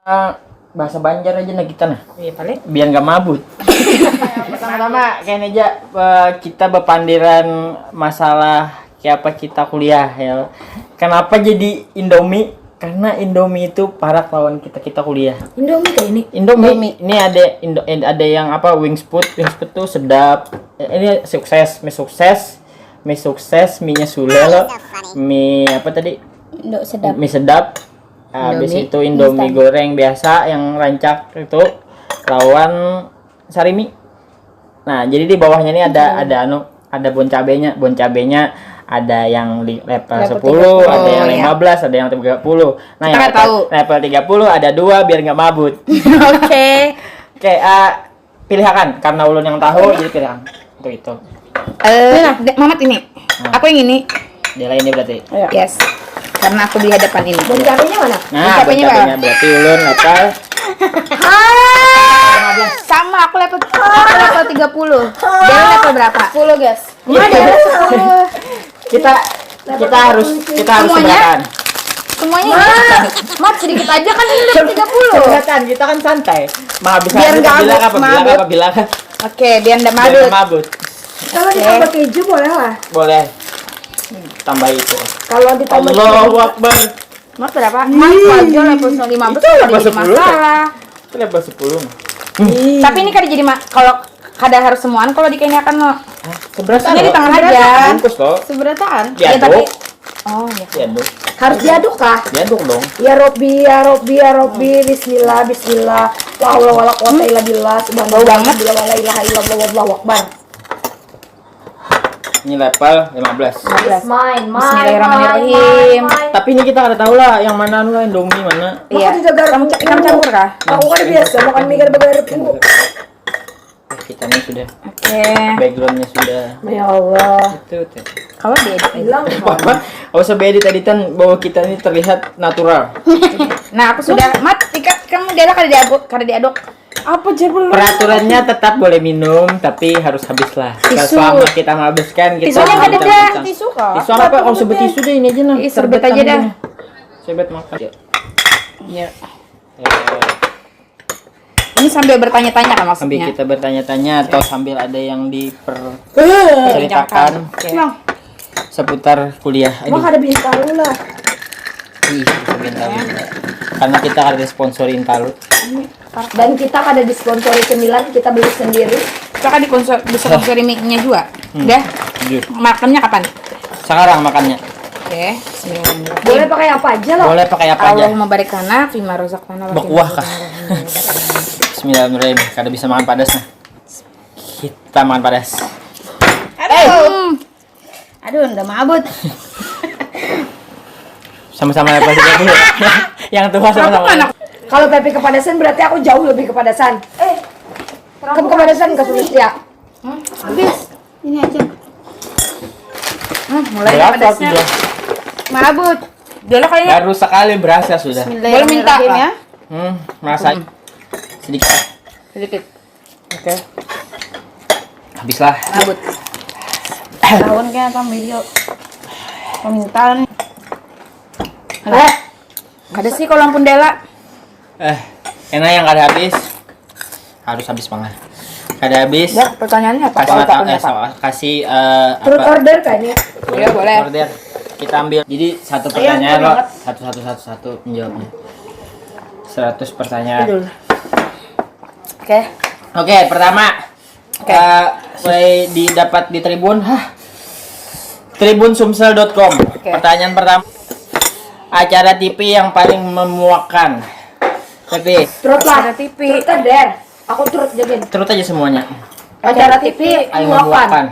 Bahasa Banjar aja nah kita nah. Iya paling. Biar nggak mabut. Pertama-tama kayaknya aja kita berpandiran masalah kayak apa kita kuliah ya. Kenapa jadi Indomie? Karena Indomie itu parah lawan kita kuliah. Indomie kayak ini. Indomie. Ini ada yang apa Wingsput tuh sedap. Ini mie sukses, mie-nya Sule loh. Mie apa tadi? Sedap. Mie sedap. Habis itu Indomie goreng biasa yang rancak itu lawan sarimi. Nah, jadi di bawahnya ini ada bon cabenya ada yang level 10, ada yang 15, ada yang 30. Nah, yang level 30 ada 2 biar nggak mabut. Oke. Oke, pilihan karena ulun yang tahu jadi pilihan untuk itu. Mamat ini. Aku yang ini. Dia ini berarti. Yes. Karena aku di hadapan ini. Bon cabenya mana? Nah, bon cabenya berarti ulun level sama aku level 30. Dia level berapa? 10 guys. Kita harus seberatan. Semuanya Mat sedikit aja kan ini level 30. Seberatan, kita kan santai. Menghabiskan Biar nggak bilang apa. Oke, biar nggak mabut. Kalau ditambah keju boleh lah. Boleh. Tambah itu. Kalau ditambah Allahu Akbar. Mas berapa? Mas aja level 15 level 10. masalah. Itu level 10. Tapi ini kan jadi kalau kada harus semuaan kalau dikainyakan mau. Seberatan. Ini di tangan aja. Bungkus loh. Seberatan. Diaduk. Oh, ya. Diaduk. harus diaduk kah? Diaduk dong. Ya Robbi, bismillah. La haula wala quwata illa billah. Bau banget. Wala ilaha illallah wallahu akbar. Ini level 15. Main. Bismillahirrahmanirrahim. Tapi ini kita kada tahu lah yang mana lah Indomie mana. Iya. Kita Campur kah? Aku kan biasa makan mie garpu. Kita ini sudah. Oke. Backgroundnya sudah. Ya Allah. Itu. Kalau diedit Bilang Apa? Oh sebeda editan bahwa kita ini terlihat natural. Nah, aku sudah kamu dia kada diaduk. Apa aja belum? Peraturannya tetap boleh minum, tapi harus habis lah. Tisu. Selama kita menghabiskan, kita Tisunya harus ada bincang-bincang. tisu kok. Tisu apa? Oh sebut tisu deh ini aja nah. Serbet aja dah. Serbet makan. Iya. Ini sambil bertanya-tanya kan Sambil maksudnya? kita bertanya-tanya atau sambil ada yang diceritakan seputar kuliah. Emang ada bintang lu lah. Sebentar. Karena kita ada sponsorin talut. Dan kita kada disponsori cemilan, kita beli sendiri. Kita kan disponsori mic-nya juga. Udah? Makannya kapan? Sekarang makannya. Oke. Boleh pakai apa aja loh. Boleh pakai apa aja. Allahumma barik lana fima razaqtana wa Berkuah kah? Bismillahirrahmanirrahim. Kada bisa makan padas nah. Kita makan padas. Aduh, udah mabut. Sama-sama level 30. Yang tua sama-sama. Kalau Pepi kepadasan berarti aku jauh lebih kepadasan. Kamu kepadasan ke Sulistya. Habis. Ini aja. Mulai Berasa pedasnya. sudah. Mabut. Dulu kayaknya Baru sekali berasa sudah. boleh minta ya? Merasa sedikit. Sedikit. Oke. Habislah. Mabut. Tahun kayaknya sama video. Permintaan. Ada sih kalau ampun Dela. Enak yang kada habis. Harus habis banget. Kada habis. Ya, pertanyaannya apa? Kasih Turut order kan ya? Iya, boleh. Order. Kita ambil. Jadi satu pertanyaan loh. Satu menjawabnya. 100 pertanyaan. Oke, pertama. Mulai didapat di Tribun. Tribunsumsel.com. Pertanyaan pertama. Acara TV yang paling memuakkan. TV. Turut lah. Ada TV. Turut order. Aku turut jagain. Turut aja semuanya. Acara TV Paling memuakkan. memuakkan.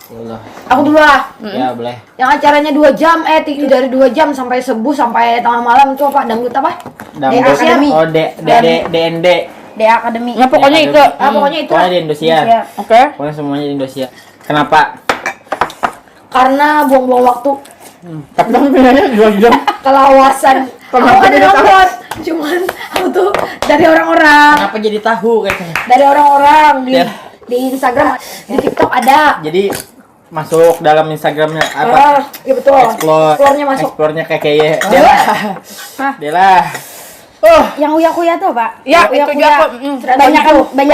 Ya Allah. Aku dulu lah. Ya boleh. Yang acaranya 2 jam, dari 2 jam sampai subuh sampai tengah malam itu apa? Dangdut apa? Dangdut. Academy. Oh, DND. Academy. Ya pokoknya itu. Pokoknya itu Pokoknya lah. di Indosiar. Oke. Pokoknya semuanya di Indosiar. Kenapa? Karena buang-buang waktu. Tapi pilihannya 2 jam. Kelawasan. Aku ada nonton. Cuman aku tuh dari orang-orang. Kenapa jadi tahu kayaknya? Dari orang-orang di Ya. Instagram, di TikTok ada. Jadi masuk dalam Instagramnya apa? Iya betul. Explore. Explore-nya masuk. Explore-nya kayak Dela. Dela. Yang uya-kuya tuh, Pak. Ya, Uya itu Kuya. juga Banyak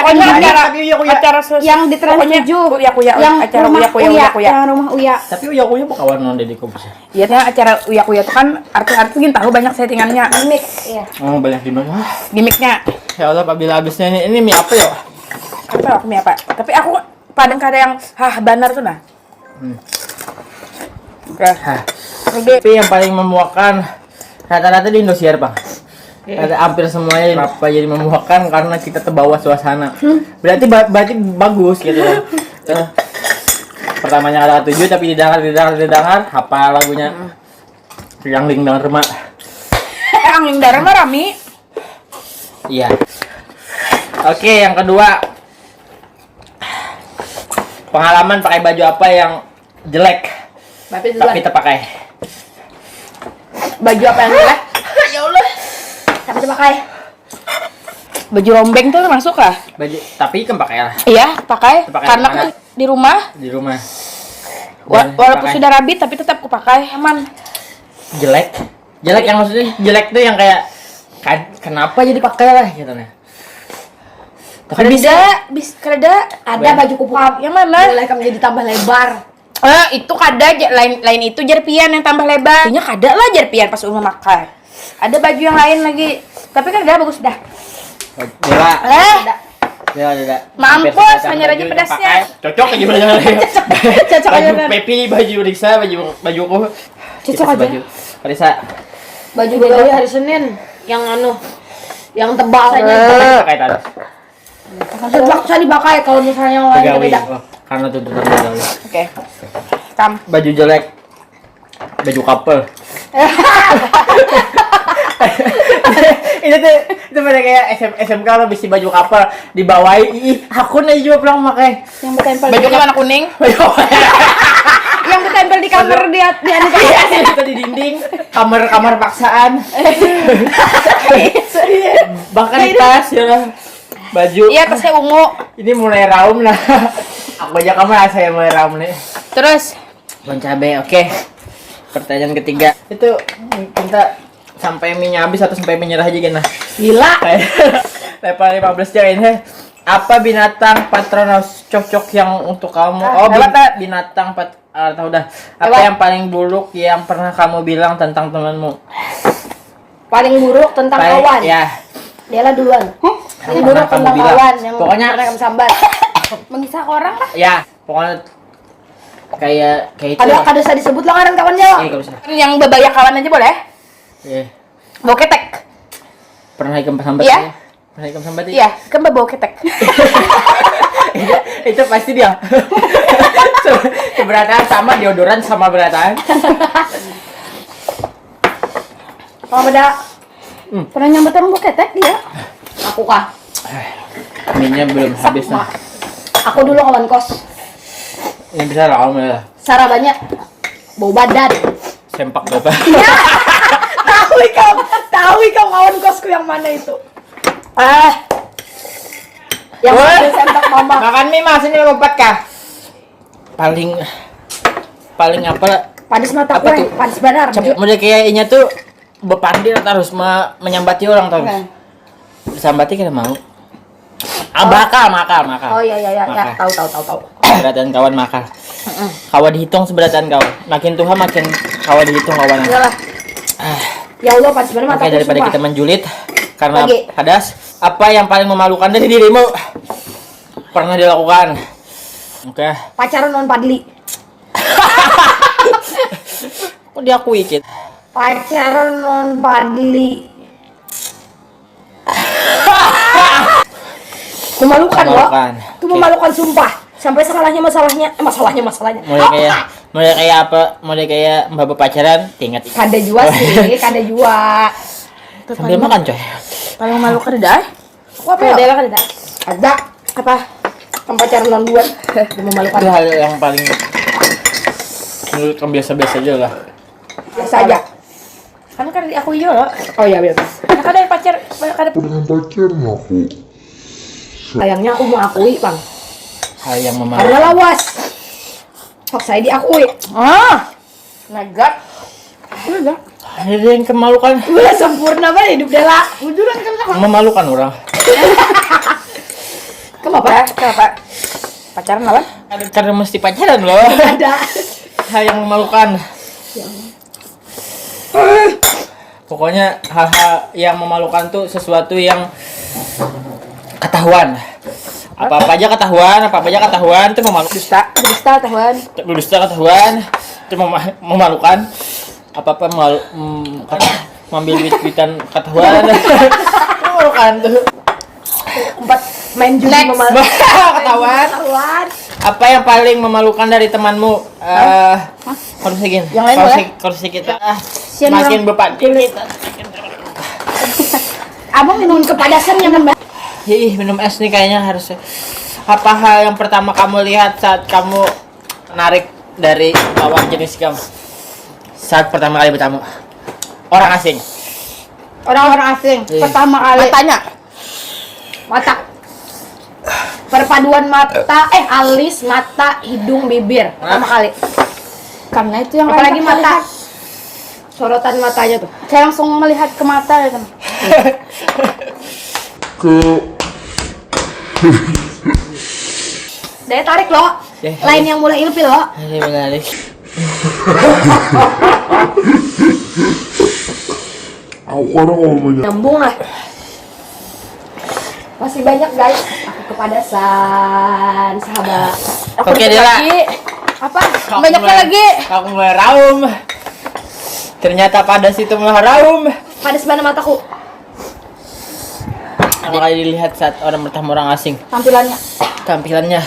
Pokoknya juga tapi Uya-Kuya. yang di Trans Pokoknya 7. Uya-Kuya, Yang acara rumah Uya-Kuya, Uya, Uya-Kuya. yang rumah Uya. Tapi Uya mau kawan non Deddy Kobus. Iya, kan acara Uya-Kuya itu kan artis-artis gini tahu banyak settingannya, Mix, iya. Oh, banyak di mana? gimmicknya. Ya Allah, apabila habisnya ini mie apa ya? Apa aku mie apa? Tapi aku padang kada yang banar tuh nah. Oke. Tapi yang paling memuakkan rata-rata di Indosiar, Bang. Hampir semuanya apa jadi memuakkan karena kita terbawa suasana. Berarti bagus gitu. Pertamanya ada 7 tapi didengar hafal lagunya. Yang Lingdang Rema. Angling darah mah Rami. Iya. Oke, yang kedua. Pengalaman pakai baju apa yang jelek tapi terpakai. Baju apa yang jelek? Ya Allah. Tapi dipakai. Baju rombeng tuh masuk kah? Baju tapi kan pakai lah Iya, pakai. Pakai Karena di mana? kan di rumah. di rumah. Walaupun Pakai. sudah rabi tapi tetap kupakai aman. Jelek yang maksudnya jelek tuh yang kayak kenapa jadi pakai lah gitu nah. Tapi Bisa kada Ada baju kupu yang mana? boleh kamu jadi tambah lebar. Itu kada lain itu jerpian yang tambah lebar. Punya kada lah jerpian pas umur makai. Ada baju yang lain lagi. Tapi kan udah bagus dah. Dewa Ada. Mampus hanya aja pedasnya. Cocok aja baju. Cocok aja, Baju Ren. Pepi, baju Risa, bajuku. Cocok aja. Baju Risa. Baju begawi hari Senin yang yang tebal. Pakai tadi. Saya dipakai kalau misalnya yang lain Pegawi. beda. Oh, karena tuntutan pegawi. Oke. Kam. Baju jelek. Baju couple. itu pada kayak SMK lo bisi baju couple dibawahi. Ih, aku nih juga pulang pakai. Yang bertempel Baju di warna kuning. yang bertempel di kamar dia Iya, itu di dinding kamar paksaan. Bahkan di tas ya baju. Iya, tasnya ungu. Ini mulai raum nah. Aku aja kamar saya mulai raum nih. Terus Bon cabe, oke. Pertanyaan ketiga itu kita sampai mie habis atau sampai menyerah aja gini. gila. Kayak level 15 aja ini. Apa binatang patronos cocok yang untuk kamu? Binatang tahu dah. Apa Lewat. yang paling buruk yang pernah kamu bilang tentang temanmu? Paling buruk tentang kawan. Ya. Dialah duluan. Yang Ini pernah buruk kamu tentang bilang. kawan yang Pokoknya- pernah kamu sambat. Mengisah ke orang lah. Ya, pokoknya kayak itu. Ada usah disebut lah orang kawannya. Iya, kalau bisa. yang bebaya kawan aja boleh? Iya. Bawa ketek. Pernah ikam sambat Iya. ya? Pernah ikam sambat ya? Iya, kan bawa ketek. Itu pasti dia. Keberatan sama deodoran sama beratan. Kalau beda pernah nyambut orang gue ketek dia. Aku kah? Minyak belum habis nah. Aku dulu kawan kos. Ini bisa lah kamu ya. Sarah banyak. Bau badan. Sempak berapa? Tahu ikam kawan kosku yang mana itu? Yang Wah. sambil sempak mama. Makan mie mas, ini lompat kah? Paling apa? Padis mata Apa kue, tuh? padis benar. Model kayaknya tuh bepandil harus menyambati orang terus. Disambati kita mau. Makal. Oh iya Makal. tahu. Seberatan kawan makal. Kawan dihitung seberatan kawan. Makin tua makin kawan dihitung kawan. Iyalah. Ya Allah, padis benar mata Oke, daripada kita menjulit karena Lagi. hadas, apa yang paling memalukan dari dirimu pernah dilakukan? Oke. pacaran non Padli. Kok diakui Kit? Pacaran non Padli. Memalukan loh. Memalukan. Itu memalukan sumpah. Sampai masalahnya. Mulai kayak apa? Mulai kayak mbak pacaran, tingkat Kada jua sih, kada jua. sambil makan coy. Paling memalukan dah. Aku apa ya? Ada kada ada. Ada. Apa? Yang pacaran non duluan. Itu memalukan. Itu hal yang paling menurut kamu biasa-biasa aja lah. Biasa aja. Kan kada diakui yo loh. Oh iya biasa. Kan kada yang pacar, kada dengan pacarnya aku. Sayangnya aku mau akui, Bang. Hal yang memalukan. Karena lawas. Hak saya diakui. Nagat. Udah. Ada yang kemalukan. Udah sempurna banget hidup Dela. Bujuran kan sama. Memalukan orang. Kenapa? Kenapa? Pacaran lawan? Ada karena mesti pacaran loh. Ada. Hal yang memalukan. Pokoknya hal-hal yang memalukan tuh sesuatu yang ketahuan. Apa-apa aja ketahuan itu memalukan. Dusta tahuan. Dusta ketahuan itu memalukan. Apa-apa ngambil duit-duitan ketahuan. Memalukan tuh. Empat main judi Next. memalukan. Ketahuan. Apa yang paling memalukan dari temanmu? Harus segini. Yang lain boleh? Kursi kita. Sian Makin orang. beban kita. Abang minum kepadasan yang kan. Ih, minum es nih kayaknya harus. Apa hal yang pertama kamu lihat saat kamu narik dari lawan jenis kamu? Saat pertama kali bertemu orang asing. Orang-orang asing Iya. pertama kali Matanya. mata. Perpaduan mata, alis, mata, hidung, bibir pertama kali. Karena itu yang Apalagi enak mata. melihat. Sorotan matanya tuh. Saya langsung melihat ke mata ya kan. Daya tarik loh. Daya tarik. Lain yang mulai ilfil loh. Ini menarik. Nyambung lah. Masih banyak guys. Aku kepadasan, sahabat. Aku Oke, dikit Dela. lagi. Apa? Aku Banyaknya mulai- lagi. Aku mulai raum. Ternyata pada situ malah raum. Padas mana mataku? Pertama kali dilihat saat orang bertemu orang asing. Tampilannya. Tampilannya.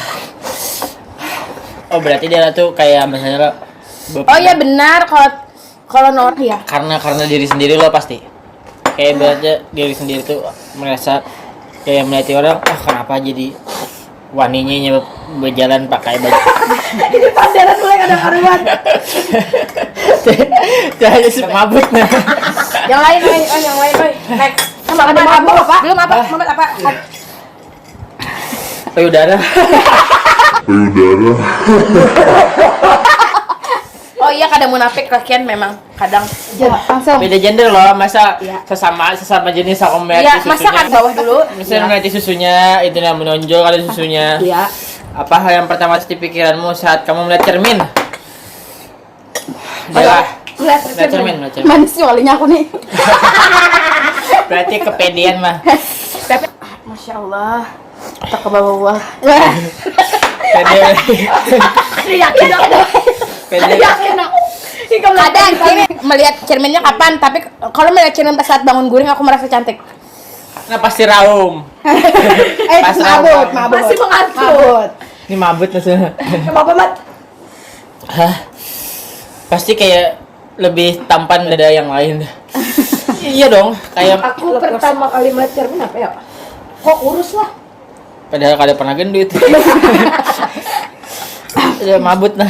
Oh, berarti dia tuh kayak misalnya lo. Oh iya benar kalau Nor ya. Karena diri sendiri lo pasti. Kayak berarti diri sendiri tuh merasa kayak melihat orang, kenapa jadi waninya berjalan pakai baju. Ini pandaran mulai kadang-kadang. Jadi mabut nah. Yang lain, yang lain, Next. Sama ada mabuk apa? Belum apa? Mamat apa? Payudara. Oh iya kadang munafik lakian memang kadang. Langsung. Beda gender loh, masa Iya. sesama jenis aku Iya, melihat masa kan bawah dulu. Misalnya melihat susunya, itu yang menonjol ada susunya. Iya. Apa hal yang pertama di pikiranmu saat kamu melihat cermin? Adalah melihat cermin. Manis sih walinya aku nih. Berarti kepedean mah. Masya Allah. Tak ke bawah. Pede. Yakin aku. Pede. Yakin aku. Kadang ini melihat cerminnya kapan, tapi kalau melihat cermin pas saat bangun guring aku merasa cantik. Nah pasti raum. Pas mabut, raum. mabut. Masih mengantuk. Ini mabut maksudnya. Apa mat? Hah? Pasti kayak lebih tampan dada yang lain. Iya dong, kayak Aku pertama kali melihat cermin apa ya? Kok kurus lah. padahal kada pernah gendut. Udah mabut nah.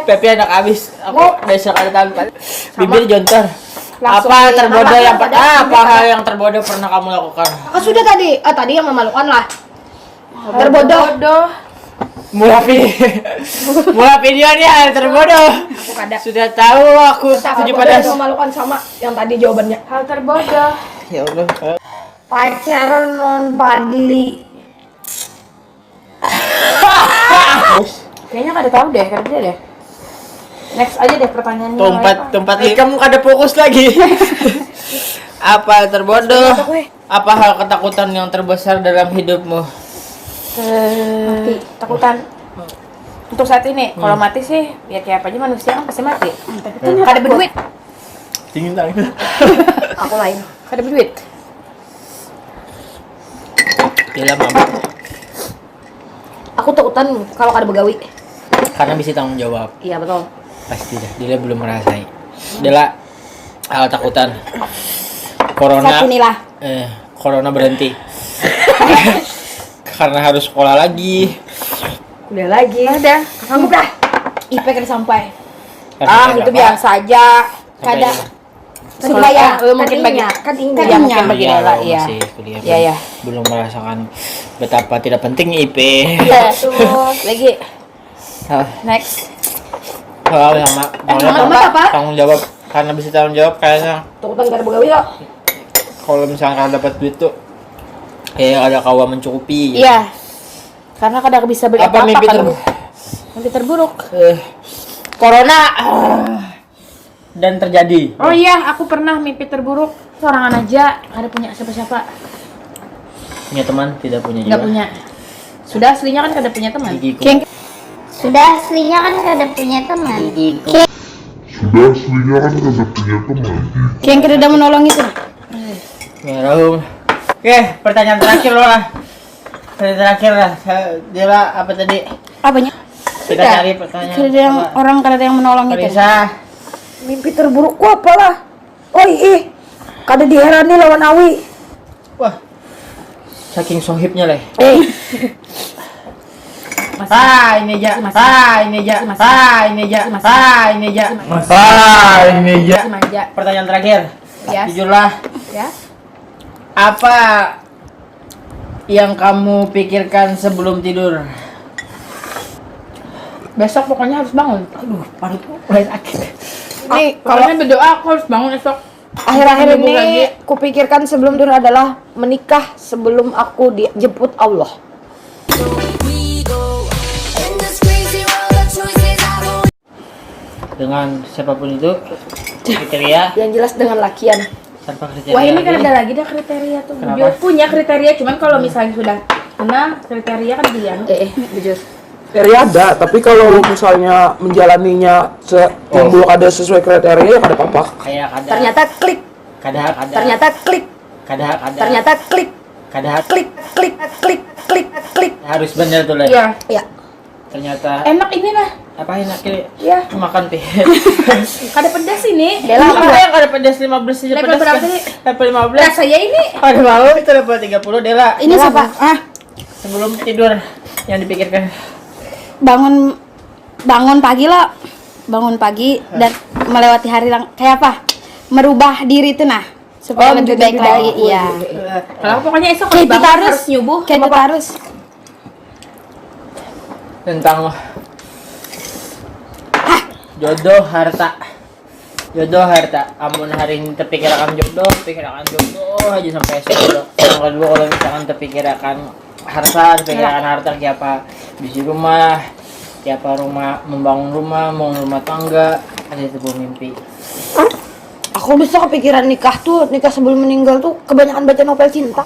Pepe anak abis. Aku besok ada tampan. Bibir jontor. Langsung Apa di- terbodoh yang apa- apa hal yang terbodoh pernah kamu lakukan? Sudah tadi. Tadi yang memalukan lah. Terbodoh. Mulai videonya terbodoh. Aku kada. Sudah tahu aku setuju pada Yang memalukan sama yang tadi jawabannya. Hal terbodoh. ya Allah. Pacaran non Padli. Kayaknya kada tahu deh, kada dia deh. Next aja deh pertanyaannya. Tempat ini kamu ada fokus lagi. Apa terbodoh? Apa hal ketakutan yang terbesar dalam hidupmu? Mati. Takutan. Untuk saat ini, kalau mati sih, ya kayak apa aja manusia kan pasti mati. Kada berduit. Dingin tangan. Aku lain. Kada berduit. Gila mabuk. Aku takutan kalau kada begawi. Karena bisa tanggung jawab. Iya betul. Pasti dah. Dia belum merasai. Adalah hal takutan. Corona. Saat inilah. Corona berhenti. Karena harus sekolah lagi. Udah lagi. Udah. Sanggup dah. IP kada sampai. Itu biasa aja. Kada. Sebaya. Mungkin bagi Kadinya. Ya, mungkin bagi Dela, iya. Masih kuliah. Iya, iya. Belum merasakan betapa tidak penting IP. Terus lagi. Hah, Next. hal yang Mama apa? tanggung jawab karena bisa tanggung jawab kayaknya Tukutan kada begawi ya. kalau misalkan dapat duit tuh kayak ada kawa mencukupi. Iya. Karena kadang bisa beli Apa mimpi kan. terburuk? Mimpi terburuk. Corona dan terjadi. Oh iya, aku pernah mimpi terburuk sorangan aja, ada punya siapa-siapa. Punya teman tidak punya juga. Nggak punya. Sudah aslinya kan kada punya teman. Gigiku. Sudah aslinya kan kada punya teman. Gigiku. Sudah aslinya kan kada punya teman. Yang kada ada menolong itu. Ya, Rahum. Oke, pertanyaan terakhir lo lah. Pertanyaan terakhir lah. Dia apa tadi? Apanya? Kita cari pertanyaan. Kada ada yang apa? orang kada ada yang menolong itu. Marisa. Mimpi terburukku apalah? Oi, kada diherani lawan Awi. Wah. Saking sohibnya leh. Masih- Ini aja. Masih- Ini aja. masih- Ini aja. masih- Ini aja. Ini ya. masih manja. Pertanyaan terakhir. Ya. Jujurlah. Ya. Apa yang kamu pikirkan sebelum tidur? Besok pokoknya harus bangun. Aduh, perutku mulai sakit. Ini kalau berdoa aku harus bangun esok. Akhir-akhir Seminggu lagi. ini kupikirkan sebelum tidur adalah menikah sebelum aku dijemput Allah. In this crazy world of choices, I will Dengan siapapun itu kriteria Yang jelas dengan lakian. tanpa kriteria. Wah, ini kan lagi. ada lagi dah kriteria tuh. Kenapa? Jujur punya kriteria, cuman kalau misalnya sudah kena kriteria kan dia. Jujur. Kriteria ada, tapi kalau misalnya menjalaninya belum ada sesuai kriteria ya kada apa-apa. Kayak kada. Ternyata klik. Kada. Ternyata klik. Kada. Ternyata klik. Kada. Klik. Klik. Klik. Klik. Klik. Harus bener tuh lah. Iya. Ya. Ternyata Enak ini lah. apa enak ini? Iya. Makan teh. Kada pedas ini. Bella, Apa yang kada pedas 15 aja Level pedas. berapa tadi? Level 15. Nah, saya ini Ada mau itu level 30 Dela. ini siapa? Sebelum tidur yang dipikirkan. Bangun pagi lah. Bangun pagi dan melewati hari kayak apa? Merubah diri itu nah supaya lebih baik lagi. Iya. Kalau pokoknya esok Kayak harus kita bangun, harus nyubuh. Kayak kita harus. Tentang jodoh harta. Jodoh harta. Amun hari ini terpikirkan jodoh aja sampai esok. Yang kedua kalau misalkan terpikirkan harta kayak apa? Bisi rumah, kayak apa rumah, membangun rumah, mau rumah tangga, ada sebuah mimpi. Aku bisa kepikiran nikah sebelum meninggal tuh kebanyakan baca novel cinta.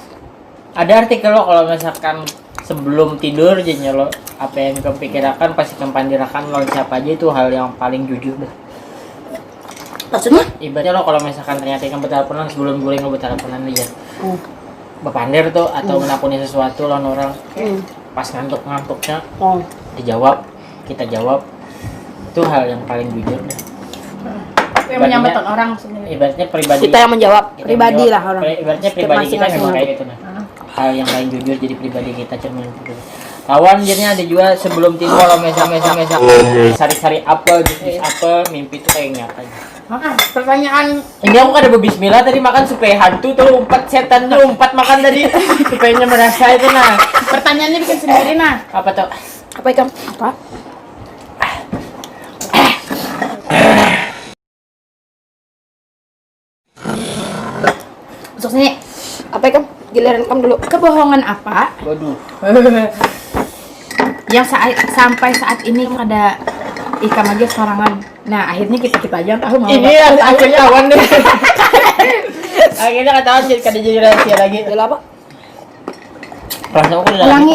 Ada artikel lo kalau misalkan sebelum tidur jadinya lo apa yang kamu pikirkan pasti kamu pandirakan lo siapa aja itu hal yang paling jujur deh. Maksudnya? Ibaratnya lo kalau misalkan ternyata kamu berteleponan sebelum gue nggak berteleponan aja. Berpandir tuh atau menakuni sesuatu lawan orang pas ngantuknya dijawab, kita jawab itu hal yang paling jujur deh. Yang menyambatkan orang sebenarnya. Ibaratnya pribadi Kita yang menjawab, kita pribadi menjawab. lah orang. Ibaratnya Setiap pribadi kita masing-masing memang orang. kayak gitu nah. Hal yang paling jujur jadi pribadi kita cermin gitu. Kawan jadinya ada juga sebelum tidur kalau mesa sari-sari apel, bisnis apel, mimpi itu kayak nyata aja. Pertanyaan Ini aku ada bismillah tadi makan supaya hantu tuh umpat setan tuh umpat makan tadi supaya merasa itu nah. pertanyaannya bikin sendiri nah. Apa tuh? Apa ikam? Apa? Masuk sini. Apa ikam? Giliran kamu dulu. Kebohongan apa Waduh. yang sampai saat ini ada ikam aja sorangan. Nah, akhirnya kita aja yang tahu mau Ini akhirnya kawan deh. Akhirnya ketahuan jadi kada jadi rahasia lagi. Gila apa? Perasaan aku udah Ulangi.